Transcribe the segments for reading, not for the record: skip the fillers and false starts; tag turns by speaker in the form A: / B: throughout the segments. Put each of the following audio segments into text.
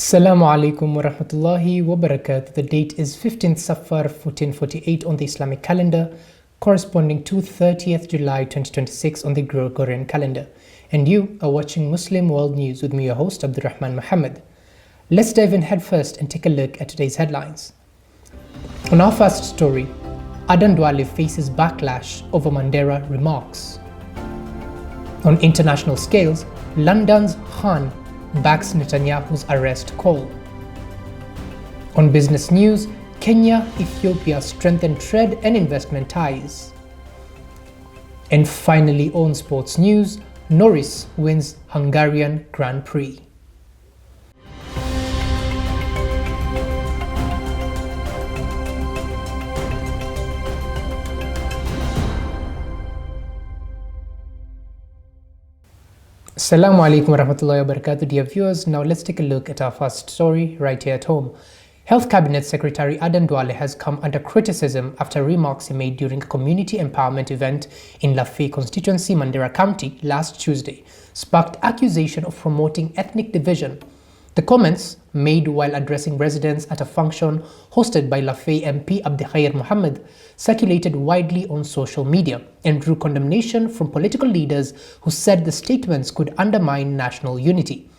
A: Assalamu alaikum wa rahmatullahi wa barakatuh. The date is 15th Safar 1448 on the Islamic calendar, corresponding to 30th July 2026 on the Gregorian calendar. And you are watching Muslim World News with me, your host Abdulrahman Mohamed. Let's dive in head first and take a look at today's headlines. On our first story, Adan Duale faces backlash over Mandela remarks. On international scales, London's Khan backs Netanyahu's arrest call. On business news, Kenya, Ethiopia strengthen trade and investment ties. And finally, on sports news, Norris wins Hungarian Grand Prix. Assalamu alaikum wa rahmatullahi wa barakatuh, dear viewers. Now let's take a look at our first story right here at home. Health Cabinet Secretary Adan Duale has come under criticism after remarks he made during a community empowerment event in Lafay constituency, Mandera County, last Tuesday, sparked accusation of promoting ethnic division. The comments, made while addressing residents at a function hosted by Lafay MP Abdulrahman Mohamed, circulated widely on social media and drew condemnation from political leaders who said the statements could undermine national unity.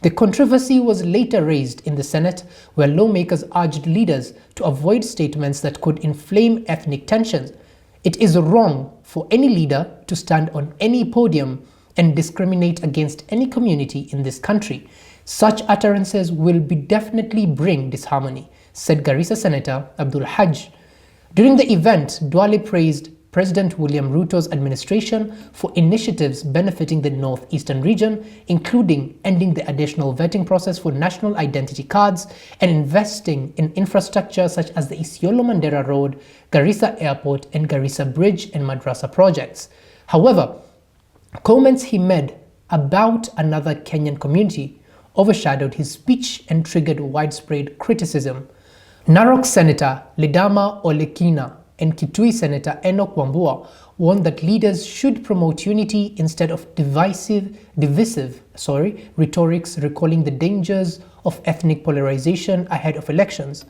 A: The controversy was later raised in the Senate, where lawmakers urged leaders to avoid statements that could inflame ethnic tensions. It is wrong for any leader to stand on any podium and discriminate against any community in this country. Such utterances will definitely bring disharmony, said Garissa Senator Abdul Hajj. During the event, Duale praised President William Ruto's administration for initiatives benefiting the northeastern region, including ending the additional vetting process for national identity cards and investing in infrastructure such as the Isiolo Mandera Road, Garissa Airport, and Garissa Bridge and Madrasa projects. However, comments he made about another Kenyan community overshadowed his speech and triggered widespread criticism. Narok Senator Ledama Olekina and Kitui Senator Enoch Wambua warned that leaders should promote unity instead of divisive rhetorics, recalling the dangers of ethnic polarization ahead of elections.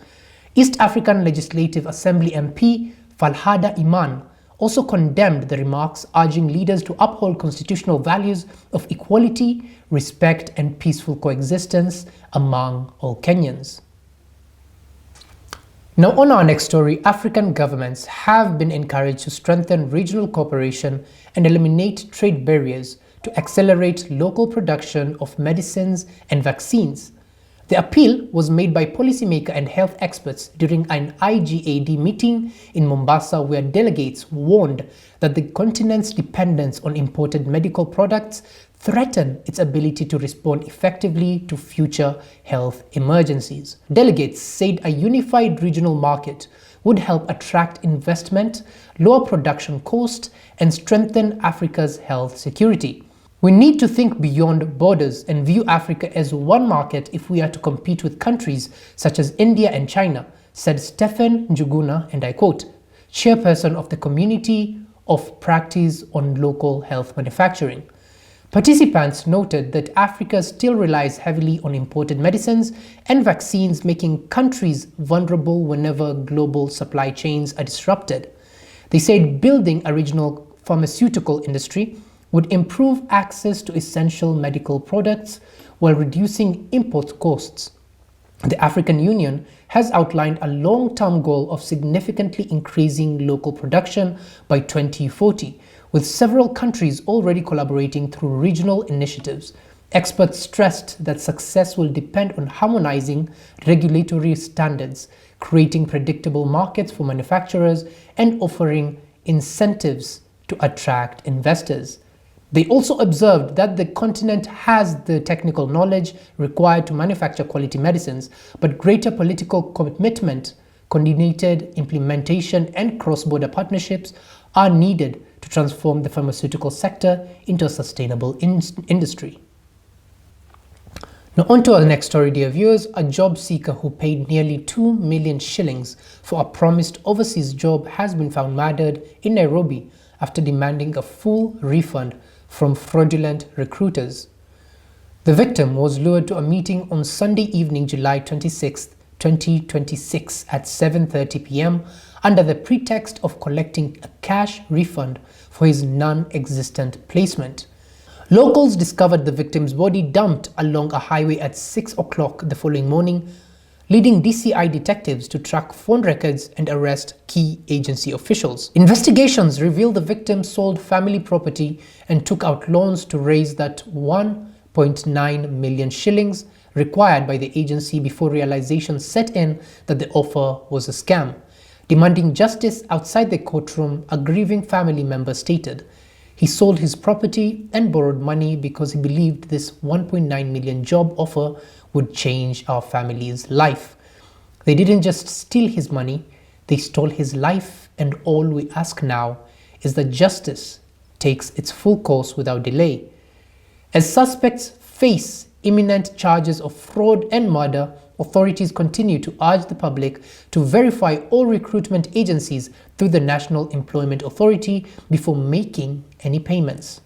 A: East African Legislative Assembly MP Falhada Iman also condemned the remarks, urging leaders to uphold constitutional values of equality, respect, and peaceful coexistence among all Kenyans. Now, on our next story, African governments have been encouraged to strengthen regional cooperation and eliminate trade barriers to accelerate local production of medicines and vaccines. The appeal was made by policymakers and health experts during an IGAD meeting in Mombasa, where delegates warned that the continent's dependence on imported medical products threaten its ability to respond effectively to future health emergencies. Delegates said a unified regional market would help attract investment, lower production costs, and strengthen Africa's health security. We need to think beyond borders and view Africa as one market if we are to compete with countries such as India and China, said Stephen Njuguna, and I quote, chairperson of the Community of Practice on Local Health Manufacturing. Participants noted that Africa still relies heavily on imported medicines and vaccines, making countries vulnerable whenever global supply chains are disrupted. They said building a regional pharmaceutical industry would improve access to essential medical products while reducing import costs. The African Union has outlined a long-term goal of significantly increasing local production by 2040, with several countries already collaborating through regional initiatives. Experts stressed that success will depend on harmonizing regulatory standards, creating predictable markets for manufacturers, and offering incentives to attract investors. They also observed that the continent has the technical knowledge required to manufacture quality medicines, but greater political commitment, coordinated implementation, and cross-border partnerships are needed to transform the pharmaceutical sector into a sustainable industry. Now on to our next story, dear viewers. A job seeker who paid nearly 2 million shillings for a promised overseas job has been found murdered in Nairobi after demanding a full refund from fraudulent recruiters. The victim was lured to a meeting on Sunday evening, July 26, 2026 at 7:30 p.m. under the pretext of collecting a cash refund for his non-existent placement. Locals discovered the victim's body dumped along a highway at 6 o'clock the following morning, leading DCI detectives to track phone records and arrest key agency officials. Investigations revealed the victim sold family property and took out loans to raise that 1.9 million shillings required by the agency before realization set in that the offer was a scam. Demanding justice outside the courtroom, a grieving family member stated, he sold his property and borrowed money because he believed this 1.9 million job offer would change our family's life. They didn't just steal his money, they stole his life, and all we ask now is that justice takes its full course without delay. As suspects face imminent charges of fraud and murder, authorities continue to urge the public to verify all recruitment agencies through the National Employment Authority before making any payments.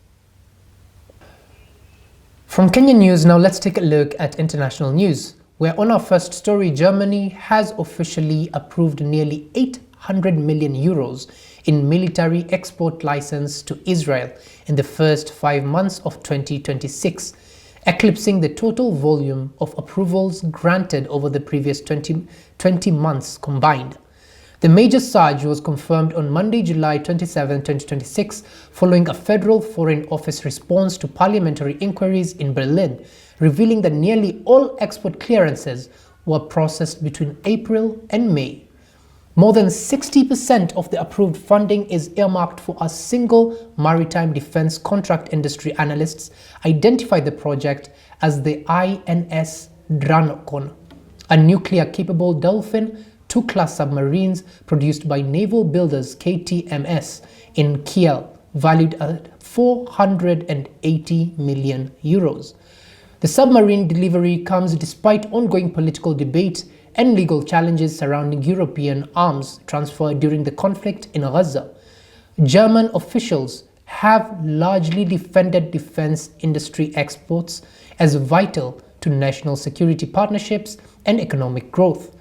A: From Kenyan news, now let's take a look at international news, where on our first story, Germany has officially approved nearly 800 million euros in military export license to Israel in the first 5 months of 2026, eclipsing the total volume of approvals granted over the previous 20 months combined. The major surge was confirmed on Monday, July 27, 2026, following a Federal Foreign Office response to parliamentary inquiries in Berlin, revealing that nearly all export clearances were processed between April and May. More than 60% of the approved funding is earmarked for a single maritime defense contract. Industry analysts identify the project as the INS Dranokon, a nuclear-capable Dolphin 2-class submarines produced by naval builders KTMS in Kiel, valued at 480 million euros. The submarine delivery comes despite ongoing political debate and legal challenges surrounding European arms transfer during the conflict in Gaza. German officials have largely defended defense industry exports as vital to national security partnerships and economic growth.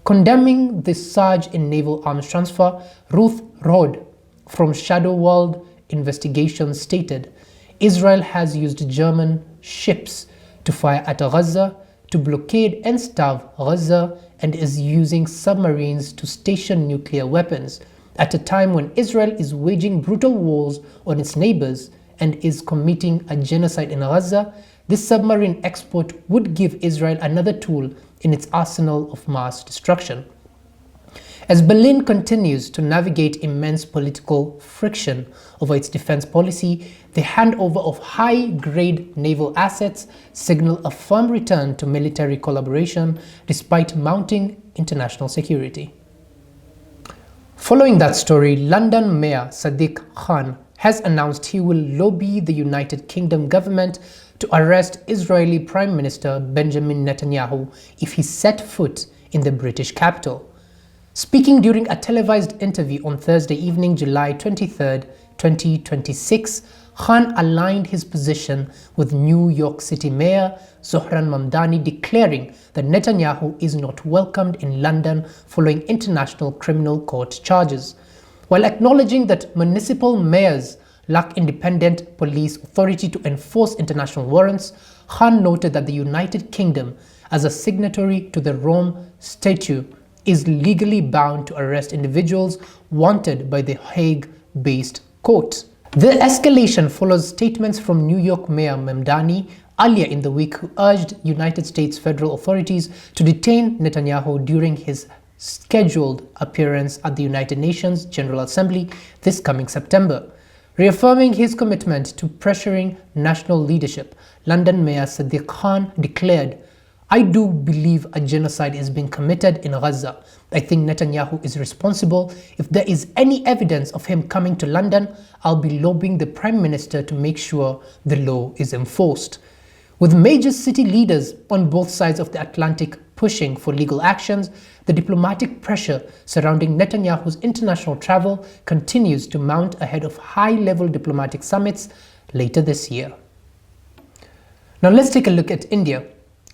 A: Condemning this surge in naval arms transfer, Ruth Rod from Shadow World Investigations stated, Israel has used German ships to fire at Gaza, to blockade and starve Gaza, and is using submarines to station nuclear weapons at a time when Israel is waging brutal wars on its neighbors and is committing a genocide in Gaza. This submarine export would give Israel another tool in its arsenal of mass destruction. As Berlin continues to navigate immense political friction over its defense policy, the handover of high-grade naval assets signal a firm return to military collaboration despite mounting international security. Following that story, London Mayor Sadiq Khan has announced he will lobby the United Kingdom government to arrest Israeli Prime Minister Benjamin Netanyahu if he set foot in the British capital. Speaking during a televised interview on Thursday evening, July 23, 2026, Khan aligned his position with New York City Mayor Zohran Mamdani, declaring that Netanyahu is not welcomed in London following International Criminal Court charges. While acknowledging that municipal mayors lack independent police authority to enforce international warrants, Khan noted that the United Kingdom, as a signatory to the Rome Statute, is legally bound to arrest individuals wanted by the Hague-based court. The escalation follows statements from New York Mayor Mamdani earlier in the week, who urged United States federal authorities to detain Netanyahu during his scheduled appearance at the United Nations General Assembly this coming September. Reaffirming his commitment to pressuring national leadership, London Mayor Sadiq Khan declared, "I do believe a genocide is being committed in Gaza. I think Netanyahu is responsible. If there is any evidence of him coming to London, I'll be lobbying the Prime Minister to make sure the law is enforced." With major city leaders on both sides of the Atlantic pushing for legal actions, the diplomatic pressure surrounding Netanyahu's international travel continues to mount ahead of high-level diplomatic summits later this year. Now let's take a look at India,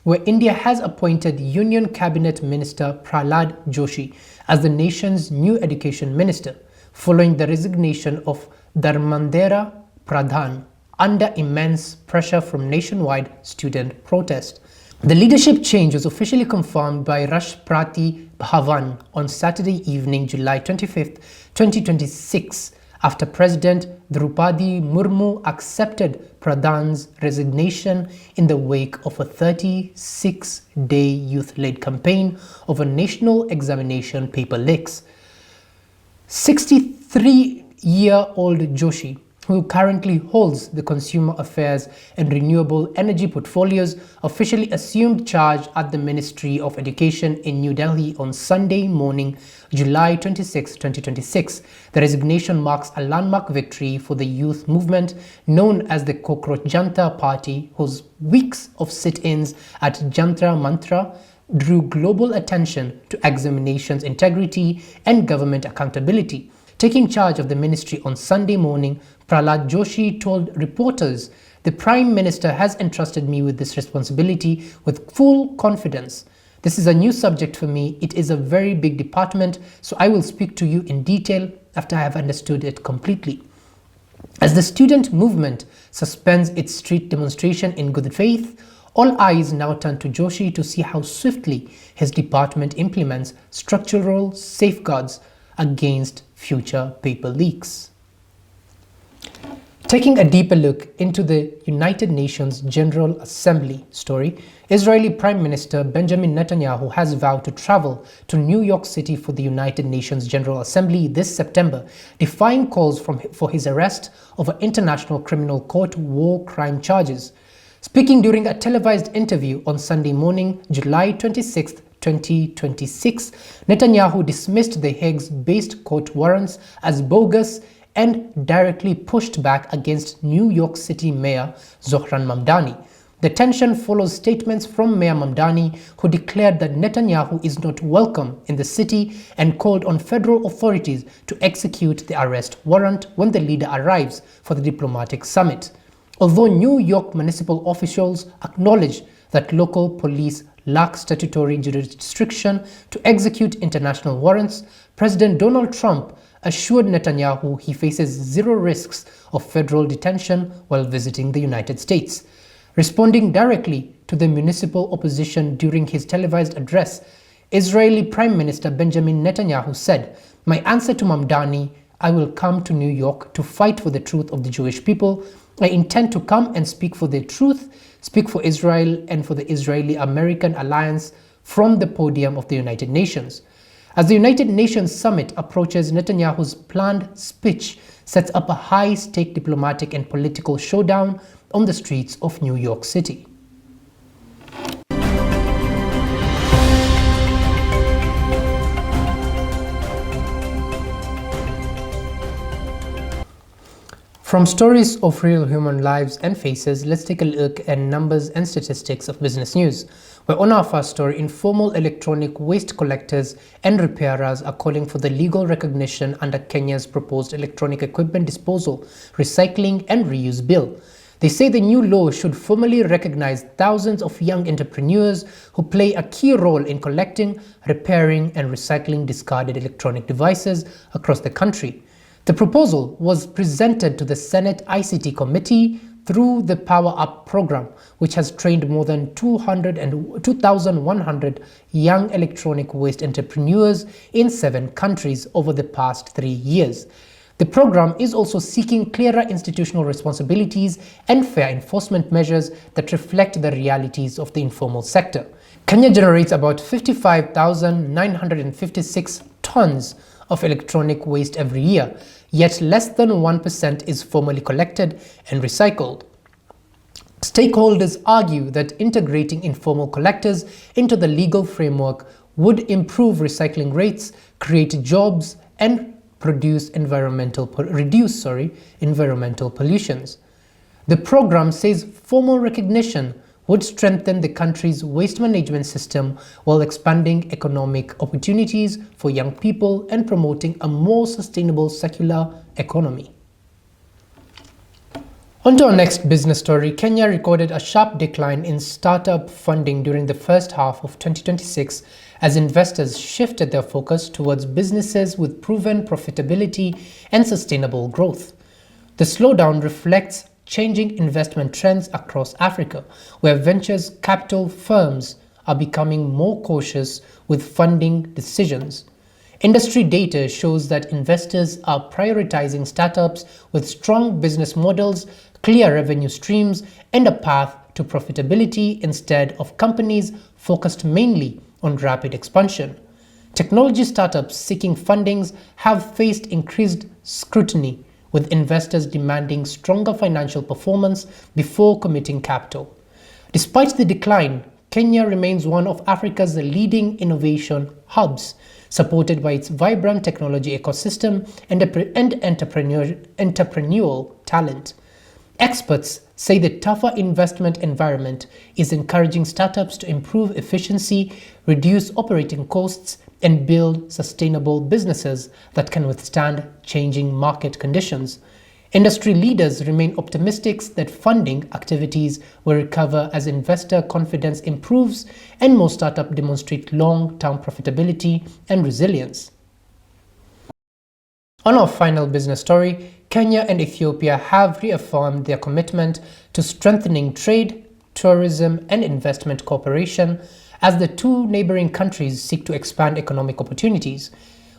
A: where India has appointed Union Cabinet Minister Prahlad Joshi as the nation's new education minister, following the resignation of Dharmendra Pradhan under immense pressure from nationwide student protest. The leadership change was officially confirmed by Rashtrapati Bhavan on Saturday evening, July 25, 2026, after President Draupadi Murmu accepted Pradhan's resignation in the wake of a 36-day youth-led campaign over national examination paper leaks. 63-year-old Joshi, who currently holds the Consumer Affairs and Renewable Energy portfolios, officially assumed charge at the Ministry of Education in New Delhi on Sunday morning, July 26, 2026. The resignation marks a landmark victory for the youth movement known as the Cockroach Janta Party, whose weeks of sit-ins at Jantra Mantra drew global attention to examinations integrity and government accountability. Taking charge of the ministry on Sunday morning, Prahlad Joshi told reporters, "The Prime Minister has entrusted me with this responsibility with full confidence. This is a new subject for me. It is a very big department, so I will speak to you in detail after I have understood it completely." As the student movement suspends its street demonstration in good faith, all eyes now turn to Joshi to see how swiftly his department implements structural safeguards against future paper leaks. Taking a deeper look into the United Nations General Assembly story, Israeli Prime Minister Benjamin Netanyahu has vowed to travel to New York City for the United Nations General Assembly this September, defying calls for his arrest over International Criminal Court war crime charges. Speaking during a televised interview on Sunday morning, July 26, 2026, Netanyahu dismissed the Hague-based court warrants as bogus and directly pushed back against New York City Mayor Zohran Mamdani. The tension follows statements from Mayor Mamdani, who declared that Netanyahu is not welcome in the city and called on federal authorities to execute the arrest warrant when the leader arrives for the diplomatic summit. Although New York municipal officials acknowledge that local police lack statutory jurisdiction to execute international warrants, President Donald Trump assured Netanyahu he faces zero risks of federal detention while visiting the United States. Responding directly to the municipal opposition during his televised address, Israeli Prime Minister Benjamin Netanyahu said, "My answer to Mamdani, I will come to New York to fight for the truth of the Jewish people. I intend to come and speak for the truth, speak for Israel and for the Israeli-American alliance from the podium of the United Nations." As the United Nations summit approaches, Netanyahu's planned speech sets up a high-stake diplomatic and political showdown on the streets of New York City. From stories of real human lives and faces, let's take a look at numbers and statistics of business news. We're on our first story. Informal electronic waste collectors and repairers are calling for the legal recognition under Kenya's proposed electronic equipment disposal, recycling and reuse bill. They say the new law should formally recognize thousands of young entrepreneurs who play a key role in collecting, repairing and recycling discarded electronic devices across the country. The proposal was presented to the Senate ICT Committee through the Power Up program, which has trained more than 2,100 young electronic waste entrepreneurs in 7 countries over the past 3 years. The program is also seeking clearer institutional responsibilities and fair enforcement measures that reflect the realities of the informal sector. Kenya generates about 55,956 tons of electronic waste every year, yet less than 1% is formally collected and recycled. Stakeholders argue that integrating informal collectors into the legal framework would improve recycling rates, create jobs, and reduce environmental pollutions. The program says formal recognition would strengthen the country's waste management system while expanding economic opportunities for young people and promoting a more sustainable circular economy. On to our next business story. Kenya recorded a sharp decline in startup funding during the first half of 2026 as investors shifted their focus towards businesses with proven profitability and sustainable growth. The slowdown reflects changing investment trends across Africa, where ventures capital firms are becoming more cautious with funding decisions. Industry data shows that investors are prioritizing startups with strong business models, clear revenue streams, and a path to profitability instead of companies focused mainly on rapid expansion. Technology startups seeking fundings have faced increased scrutiny, with investors demanding stronger financial performance before committing capital. Despite the decline, Kenya remains one of Africa's leading innovation hubs, supported by its vibrant technology ecosystem and entrepreneurial talent. Experts say the tougher investment environment is encouraging startups to improve efficiency, reduce operating costs, and build sustainable businesses that can withstand changing market conditions. Industry leaders remain optimistic that funding activities will recover as investor confidence improves and more startups demonstrate long-term profitability and resilience. On our final business story, Kenya and Ethiopia have reaffirmed their commitment to strengthening trade, tourism, and investment cooperation as the two neighboring countries seek to expand economic opportunities.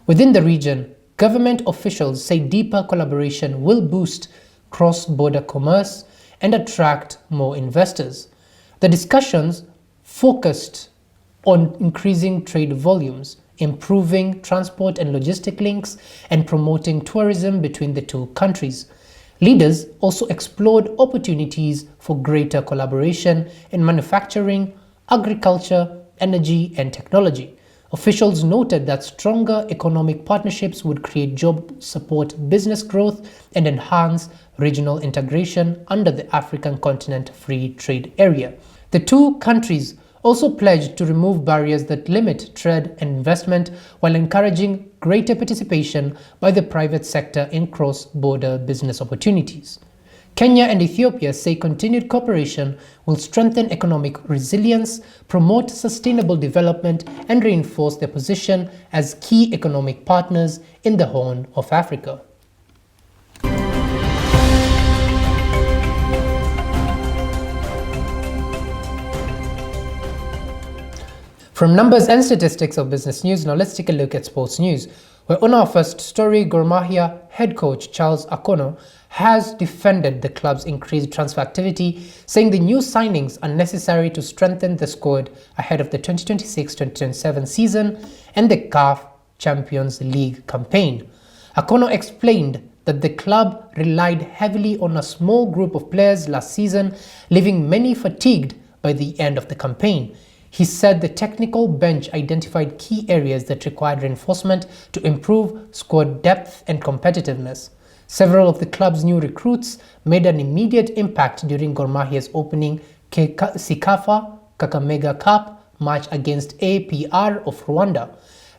A: Within the region, government officials say deeper collaboration will boost cross-border commerce and attract more investors. The discussions focused on increasing trade volumes, improving transport and logistic links, and promoting tourism between the two countries. Leaders also explored opportunities for greater collaboration in manufacturing, agriculture, energy, and technology. Officials noted that stronger economic partnerships would create jobs, support business growth, and enhance regional integration under the African Continent Free Trade Area. The two countries also pledged to remove barriers that limit trade and investment while encouraging greater participation by the private sector in cross-border business opportunities. Kenya and Ethiopia say continued cooperation will strengthen economic resilience, promote sustainable development, and reinforce their position as key economic partners in the Horn of Africa. From numbers and statistics of business news, now let's take a look at sports news, where on our first story, Gor Mahia head coach Charles Akono has defended the club's increased transfer activity, saying the new signings are necessary to strengthen the squad ahead of the 2026-2027 season and the CAF Champions League campaign. Akono explained that the club relied heavily on a small group of players last season, leaving many fatigued by the end of the campaign. He said the technical bench identified key areas that required reinforcement to improve squad depth and competitiveness. Several of the club's new recruits made an immediate impact during Gor Mahia's opening Sikafa Kakamega Cup match against APR of Rwanda.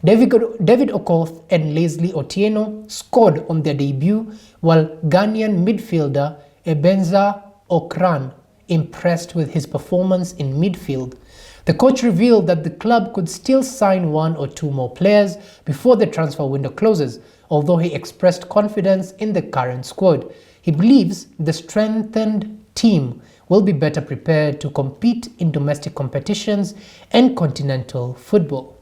A: David Okoth and Leslie Otieno scored on their debut, while Ghanaian midfielder Ebenza Okran impressed with his performance in midfield. The coach revealed that the club could still sign one or two more players before the transfer window closes, although he expressed confidence in the current squad. He believes the strengthened team will be better prepared to compete in domestic competitions and continental football.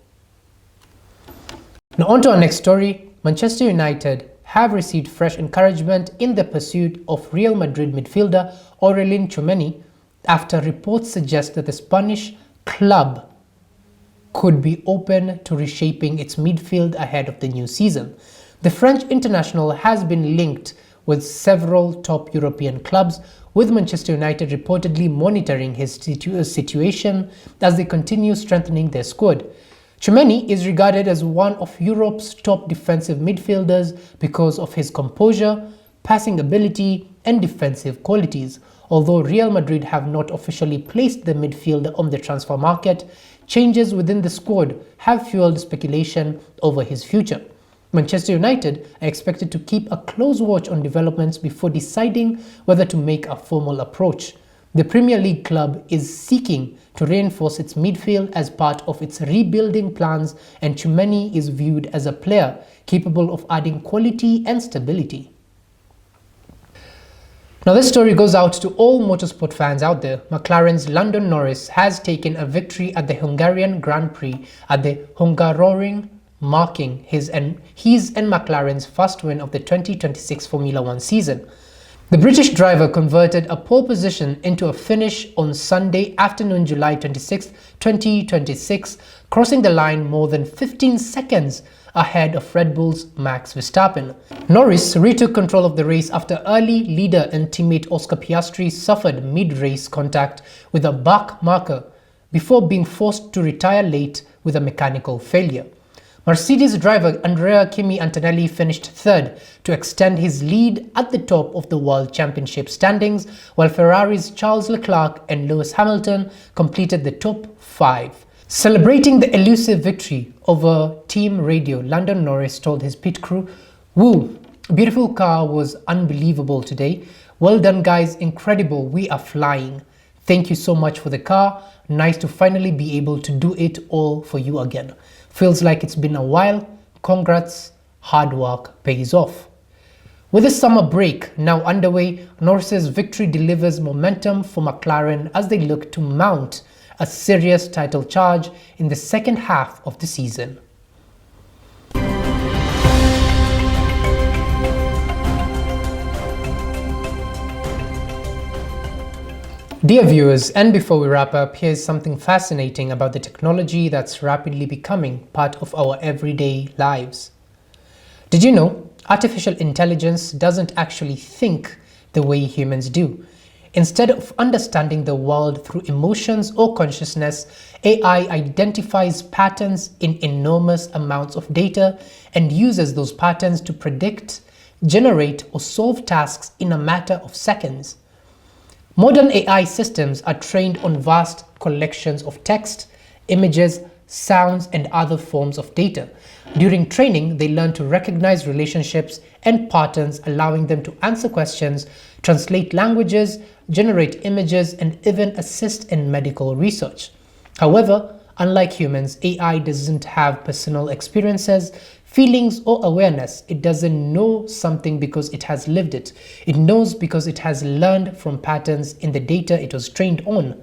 A: Now on to our next story. Manchester United have received fresh encouragement in the pursuit of Real Madrid midfielder Aurelien Tchouameni after reports suggest that the Spanish club could be open to reshaping its midfield ahead of the new season. The French international has been linked with several top European clubs, with Manchester United reportedly monitoring his situation as they continue strengthening their squad. Tchouameni is regarded as one of Europe's top defensive midfielders because of his composure, passing ability, and defensive qualities. Although Real Madrid have not officially placed the midfielder on the transfer market, changes within the squad have fueled speculation over his future. Manchester United are expected to keep a close watch on developments before deciding whether to make a formal approach. The Premier League club is seeking to reinforce its midfield as part of its rebuilding plans, and Tchouameni is viewed as a player capable of adding quality and stability. Now this story goes out to all motorsport fans out there. McLaren's Lando Norris has taken a victory at the Hungarian Grand Prix at the Hungaroring, marking his and McLaren's first win of the 2026 Formula One season. The British driver converted a pole position into a finish on Sunday afternoon, July 26, 2026, crossing the line more than 15 seconds ahead of Red Bull's Max Verstappen. Norris retook control of the race after early leader and teammate Oscar Piastri suffered mid-race contact with a back marker before being forced to retire late with a mechanical failure. Mercedes driver Andrea Kimi Antonelli finished third to extend his lead at the top of the World Championship standings, while Ferrari's Charles Leclerc and Lewis Hamilton completed the top five. Celebrating the elusive victory over team radio, Lando Norris told his pit crew, "Woo, beautiful car, was unbelievable today. Well done guys, incredible, we are flying. Thank you so much for the car. Nice to finally be able to do it all for you again. Feels like it's been a while. Congrats, hard work pays off." With the summer break now underway, Norris's victory delivers momentum for McLaren as they look to mount a serious title charge in the second half of the season. Dear viewers, and before we wrap up, here's something fascinating about the technology that's rapidly becoming part of our everyday lives. Did you know artificial intelligence doesn't actually think the way humans do? Instead of understanding the world through emotions or consciousness, AI identifies patterns in enormous amounts of data and uses those patterns to predict, generate, or solve tasks in a matter of seconds. Modern AI systems are trained on vast collections of text, images, sounds, and other forms of data. During training, they learn to recognize relationships and patterns, allowing them to answer questions, translate languages, generate images, and even assist in medical research. However, unlike humans, AI doesn't have personal experiences, feelings, or awareness. It doesn't know something because it has lived it. It knows because it has learned from patterns in the data it was trained on.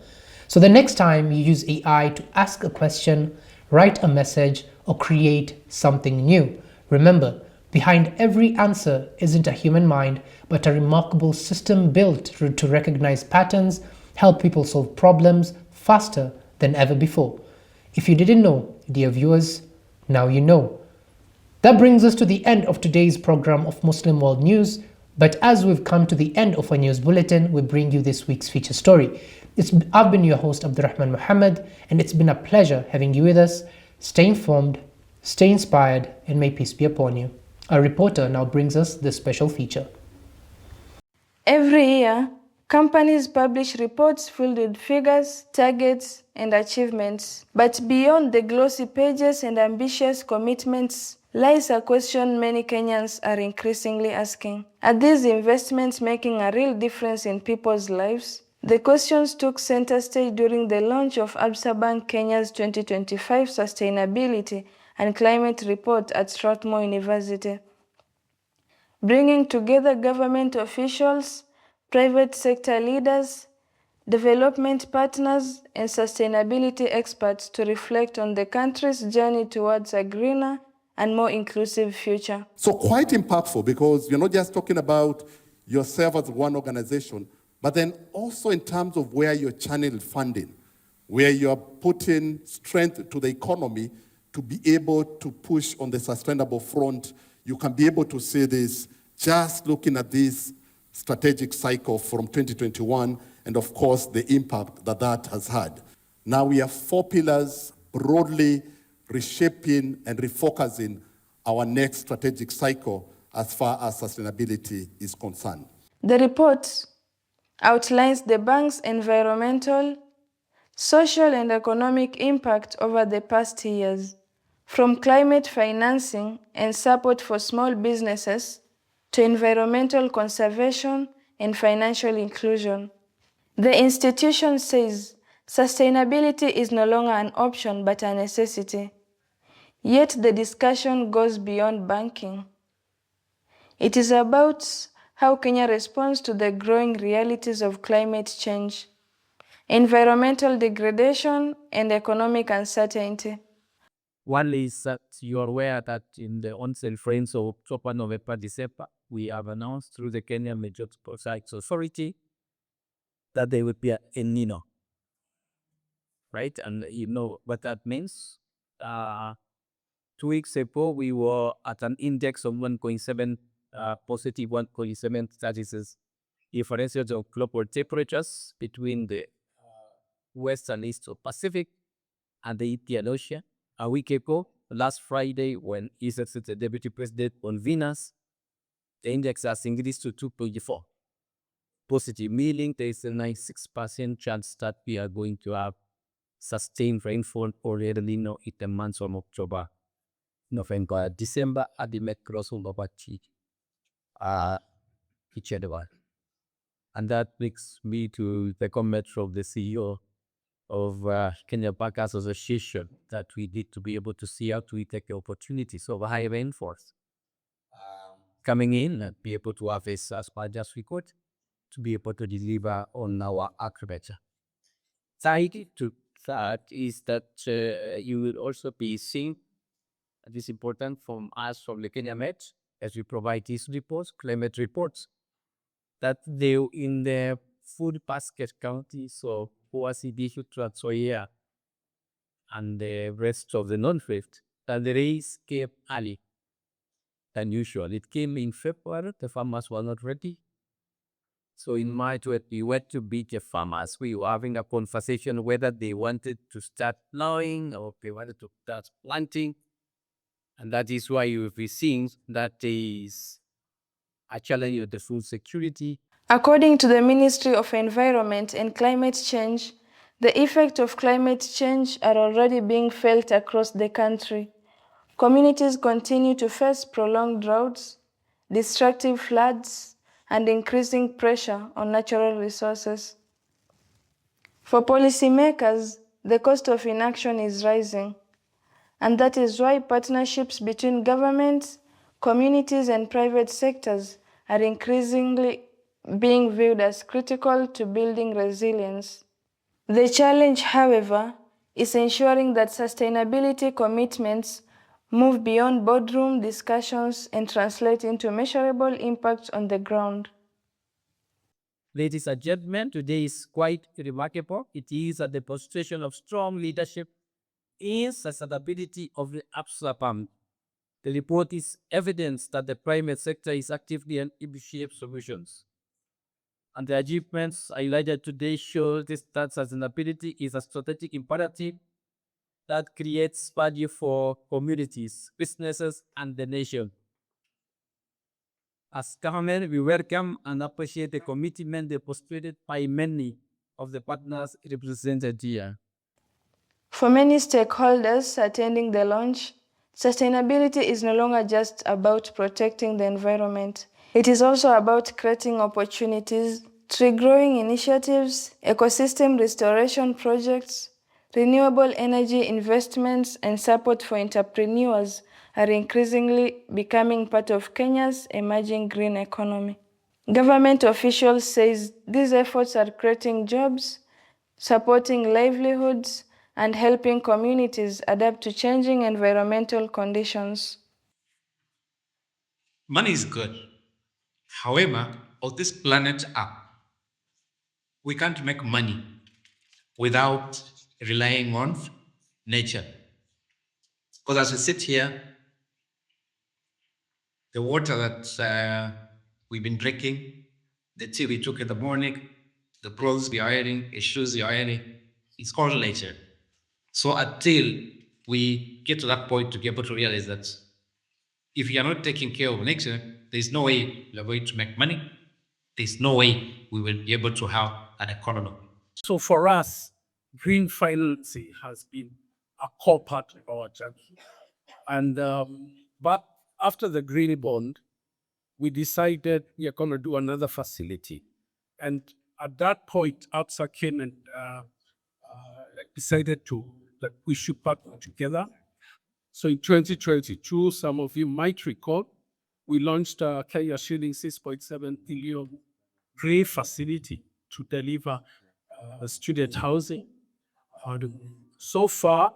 A: So the next time you use AI to ask a question, write a message, or create something new, remember, behind every answer isn't a human mind, but a remarkable system built to recognize patterns, help people solve problems faster than ever before. If you didn't know, dear viewers, now you know. That brings us to the end of today's program of Muslim World News. But as we've come to the end of our news bulletin, we bring you this week's feature story. I've been your host, Abdulrahman Mohamed, and it's been a pleasure having you with us. Stay informed, stay inspired, and may peace be upon you. Our reporter now brings us this special feature.
B: Every year, companies publish reports filled with figures, targets, and achievements. But beyond the glossy pages and ambitious commitments lies a question many Kenyans are increasingly asking. Are these investments making a real difference in people's lives? The questions took center stage during the launch of ABSA Bank Kenya's 2025 Sustainability and Climate Report at Strathmore University, bringing together government officials, private sector leaders, development partners, and sustainability experts to reflect on the country's journey towards a greener and more inclusive future.
C: So quite impactful, because you're not just talking about yourself as one organization, but then also in terms of where you're channeling funding, where you're putting strength to the economy to be able to push on the sustainable front. You can be able to see this just looking at this strategic cycle from 2021 and of course the impact that that has had. Now we have 4 pillars broadly reshaping and refocusing our next strategic cycle as far as sustainability is concerned.
B: The report outlines the bank's environmental, social, and economic impact over the past years, from climate financing and support for small businesses to environmental conservation and financial inclusion. The institution says sustainability is no longer an option but a necessity. Yet the discussion goes beyond banking. It is about how Kenya responds to the growing realities of climate change, environmental degradation, and economic uncertainty.
D: One is that you are aware that in the onset frames of October, November, December, we have announced through the Kenya Meteorological Authority that there would be a El Nino, right? And you know what that means. 2 weeks ago, we were at an index of 1.7, positive 1.7. That is a difference of global temperatures between the west and east of Pacific and the Indian Ocean. A week ago, last Friday, when he said the deputy president on Venus, the index has increased to 2.4. Positive, meaning there is a 96% chance that we are going to have sustained rainfall or El Nino in the months of October, November, December at the Met Crossing of each other. And that brings me to the comment of the CEO of Kenya Bankers Association that we need to be able to see how to take the opportunities of high rainfalls coming in and be able to harvest as much as we could to be able to deliver on our agriculture. Side to that is that you will also be seeing, and it's important from us from the Kenya Met, as we provide these reports, climate reports, that they in the food basket counties of OACD, Trans Nzoia, and the rest of the non-Rift, that the rains came early than usual. It came in February, the farmers were not ready. So in March, when we went to meet the farmers, we were having a conversation whether they wanted to start plowing or they wanted to start planting. And that is why you will be seeing that there is a challenge with the food security.
B: According to the Ministry of Environment and Climate Change, the effects of climate change are already being felt across the country. Communities continue to face prolonged droughts, destructive floods, and increasing pressure on natural resources. For policymakers, the cost of inaction is rising, and that is why partnerships between governments, communities, and private sectors are increasingly being viewed as critical to building resilience. The challenge, however, is ensuring that sustainability commitments move beyond boardroom discussions and translate into measurable impacts on the ground.
D: Ladies and gentlemen, today is quite remarkable. It is a demonstration of strong leadership in sustainability of the ABSA PAM. The report is evidence that the private sector is actively and initiating solutions. And the achievements highlighted today show that sustainability is a strategic imperative that creates value for communities, businesses, and the nation. As government, we welcome and appreciate the commitment demonstrated by many of the partners represented here.
B: For many stakeholders attending the launch, sustainability is no longer just about protecting the environment. It is also about creating opportunities, tree-growing initiatives, ecosystem restoration projects, renewable energy investments, and support for entrepreneurs are increasingly becoming part of Kenya's emerging green economy. Government officials say these efforts are creating jobs, supporting livelihoods, and helping communities adapt to changing environmental conditions.
E: Money is good. However, on this planet Earth, we can't make money without relying on nature. Because as we sit here, the water that we've been drinking, the tea we took in the morning, the clothes we are wearing, the shoes we are wearing, it's called nature. So until we get to that point to be able to realize that if you are not taking care of nature, there's no way we are going to make money. There's no way we will be able to have an economy.
F: So for us, green financing has been a core part of our journey. And but after the green bond, we decided we are going to do another facility. And at that point, ABSA came and decided that we should partner together. So in 2022, some of you might recall, we launched a Kenya shilling 6.7 billion grey facility to deliver student housing. So far,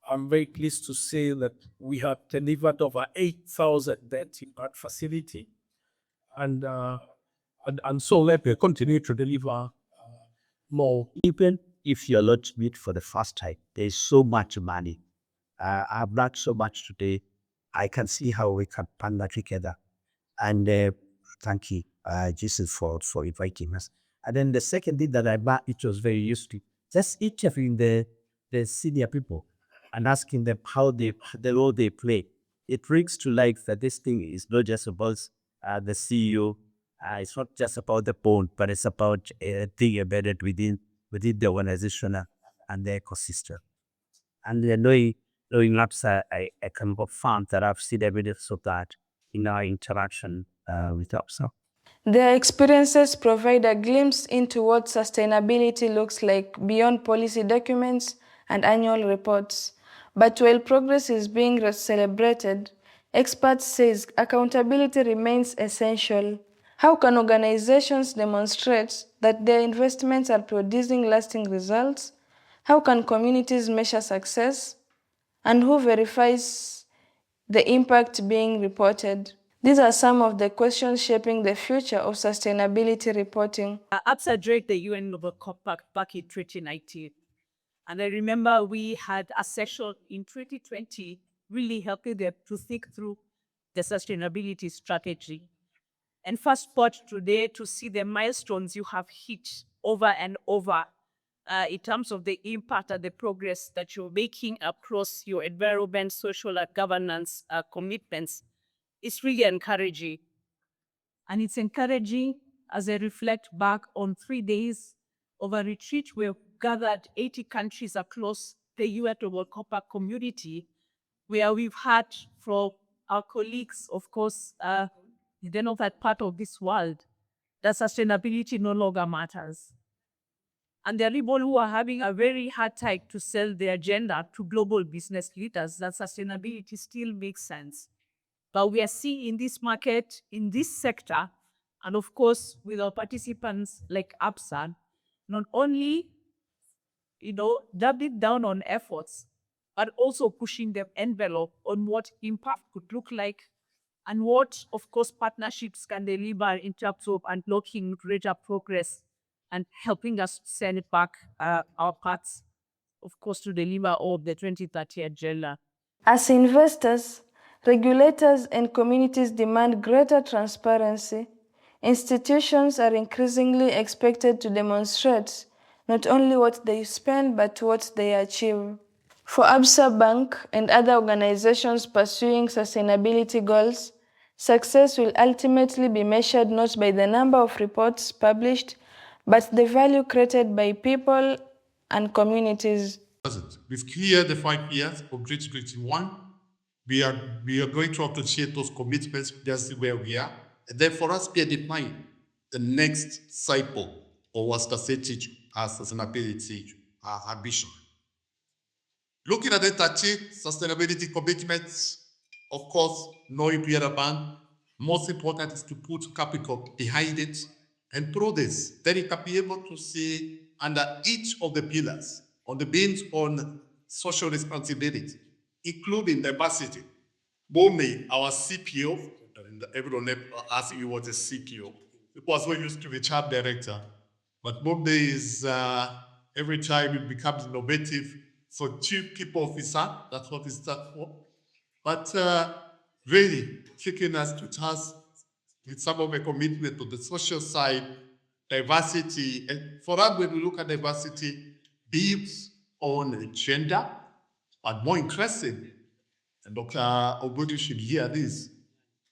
F: I'm very pleased to say that we have delivered over 8,000 beds in that facility. And so let me continue to deliver more.
G: Even if you're not to meet for the first time, there's so much money. I've learned so much today. I can see how we can partner together. And thank you, Jason, for inviting us. And then the second thing that I learned, it was very useful, just interviewing the senior people and asking them how the role they play. It brings to light that this thing is not just about the CEO. It's not just about the bond, but it's about thing embedded within the organization and the ecosystem. And knowing ABSA, I can confirm that I've seen evidence of that in our interaction with ABSA.
B: Their experiences provide a glimpse into what sustainability looks like beyond policy documents and annual reports. But while progress is being celebrated, experts say accountability remains essential. How can organizations demonstrate that their investments are producing lasting results? How can communities measure success? And who verifies the impact being reported? These are some of the questions shaping the future of sustainability reporting.
H: ABSA joined the UN Global Compact back in 2019. And I remember we had a session in 2020 really helping them to think through the sustainability strategy. And fast forward today to see the milestones you have hit over and over in terms of the impact and the progress that you're making across your environment, social, and governance commitments. It's really encouraging. And it's encouraging as I reflect back on 3 days of a retreat where we gathered 80 countries across the UN Global Compact community, where we've heard from our colleagues, of course, in the northern part of this world, that sustainability no longer matters. And there are people who are having a very hard time to sell their agenda to global business leaders that sustainability still makes sense. But we are seeing in this market, in this sector, and of course, with our participants like ABSA, not only, doubling down on efforts, but also pushing the envelope on what impact could look like and what, of course, partnerships can deliver in terms of unlocking greater progress and helping us send it back our paths, of course, to deliver all of the 2030 agenda.
B: As investors, regulators, and communities demand greater transparency, institutions are increasingly expected to demonstrate not only what they spend but what they achieve. For ABSA Bank and other organizations pursuing sustainability goals, success will ultimately be measured not by the number of reports published, but the value created by people and communities.
C: We've cleared the 5 years of 2021. We are going to appreciate those commitments just where we are. And then for us, we are defining the next cycle of our strategic sustainability ambition. Looking at the 30 sustainability commitments, of course, knowing we are a bank, most important is to put capital behind it. And through this, then you can be able to see under each of the pillars on the bins on social responsibility, including diversity. Bomi, our CPO, and everyone asked you what a CPO. It was what used to be chief director. But Bomi is every time it becomes innovative. So chief people officer, that's what it stands for. But really taking us to task with some of the commitment to the social side, diversity. And for us, when we look at diversity, builds on gender, but more interesting, and Dr. Obudu should hear this,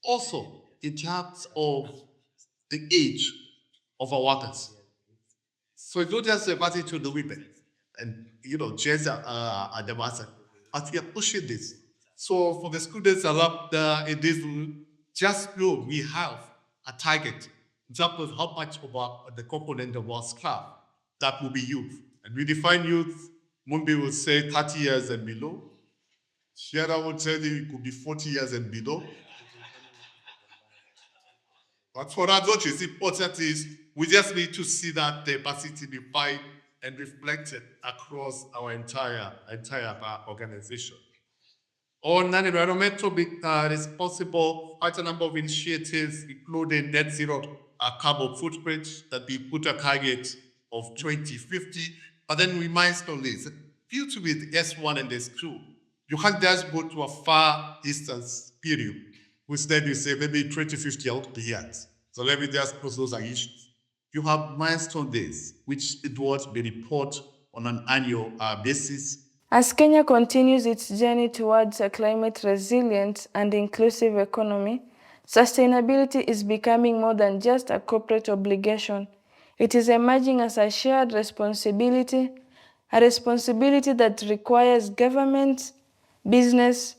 C: also in terms of the age of our workers. So it's not just diversity to the women and gender diversity, but we are pushing this
I: So for the students around in this room, just know we have a target in terms of how much of the component of our staff that will be youth. And we define youth, Mumbi will say 30 years and below. Sierra would tell you it could be 40 years and below. But for us, what is important is we just need to see that diversity defined and reflected across our entire organization. On non-environmental responsible, quite a number of initiatives, including net zero carbon footprint, that we put a target of 2050. But then we milestone this. Due with S1 and S2, you can't just go to a far distance period. Instead, you say maybe 2050 out the years. So let me just close those issues. You have milestone days, which it was be report on an annual basis.
B: As Kenya continues its journey towards a climate resilient and inclusive economy, sustainability is becoming more than just a corporate obligation. It is emerging as a shared responsibility, a responsibility that requires government, business,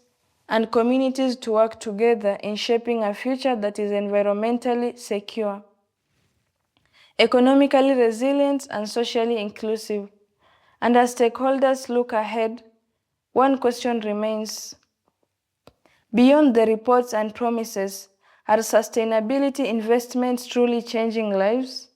B: and communities to work together in shaping a future that is environmentally secure, economically resilient, and socially inclusive. And as stakeholders look ahead, one question remains. Beyond the reports and promises, are sustainability investments truly changing lives?